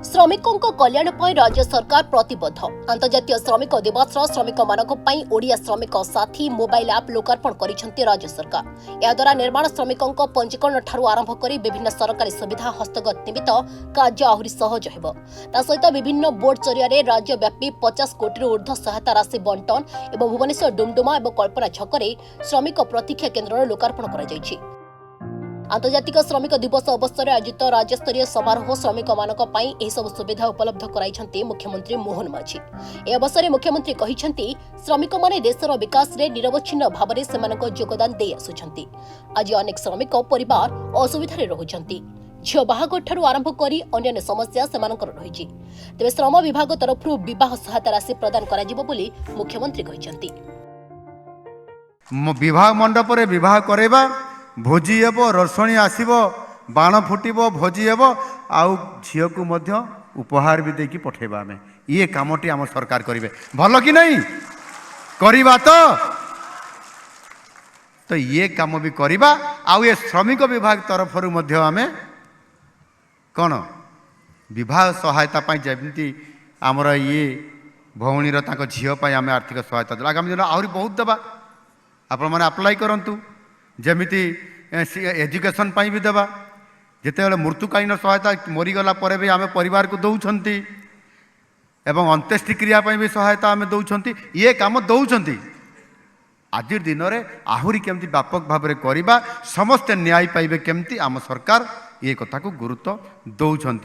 श्रमिकों कल्याण राज्य सरकार प्रतिबद्ध। अंतर्जातीय श्रमिक दिवस श्रमिक ओडिया श्रमिक साथी मोबाइल ऐप लोकार्पण करिसेंती राज्य सरकार। या द्वारा निर्माण श्रमिकों पंजीकरण ठारू आरंभ करी विभिन्न सरकारी सुविधा हस्तगत निमित्त कार्य आहुरी सहज हेब। ता सहित विभिन्न बोर्ड जरिया राज्यव्यापी 50 कोटी ऊर्ध्व सहायता राशि बंटन एवं भुवनेश्वर डुमडुमा और कल्पना छकरे श्रमिक प्रतीक्षा केन्द्र लोकार्पण करा जायछि। आंतर्जातिक श्रमिक दिवस अवसर आयोजित राज्यस्तरीय समारोह श्रमिक सब सुविधा उपलब्ध कराई मुख्यमंत्री मोहन माझी। ए अवसर मुख्यमंत्री कहिसेंती श्रमिक माने देशर विकास रे निरवच्छिन्न भाव में सेमानक योगदान दे आसुछंती। आज अनेक श्रमिक परिवार असुविधा रे रहुछंती। झियो बाहागर ठारू आरंभ करी अन्य समस्या सेमानकर रहिछि। तेबे श्रम विभाग तरफ विवाह सहायता राशि प्रदान करा जिवो बोली मुख्यमंत्री कहिसेंती। विवाह मंडप रे विवाह करेबा भोजी हेब, रसणी आसब, बाण फुटब, भोजी हेब, आउ झील को मध्य उपहार भी देकी पठेबा। आमे ये कामटी आम सरकार करिवे। भल कि नहीं करिबा तो ये काम भी करिबा। आउ ये श्रमिक विभाग तरफ मध्य आमे कौन विवाह सहायता पाई जेमती आमर ये भौणीर तांको झील पाई आमे आर्थिक सहायता देला। आगामी दिन आहरी बहुत देबा। आपण माने अप्लाई करंतु जमिति एजुकेशन पाई भी देवा। जिते मृत्युकालीन सहायता मरीगला पर भी आम परिवार को दौरान एवं अंत्येष्टि क्रिया भी सहायता आम दौरान ये काम दौरान। आज दिन में आहरी केमती व्यापक भाव में करवा समस्ते न्याय पाइबे केमती आम सरकार ये कथा को गुरुत्व दौरान।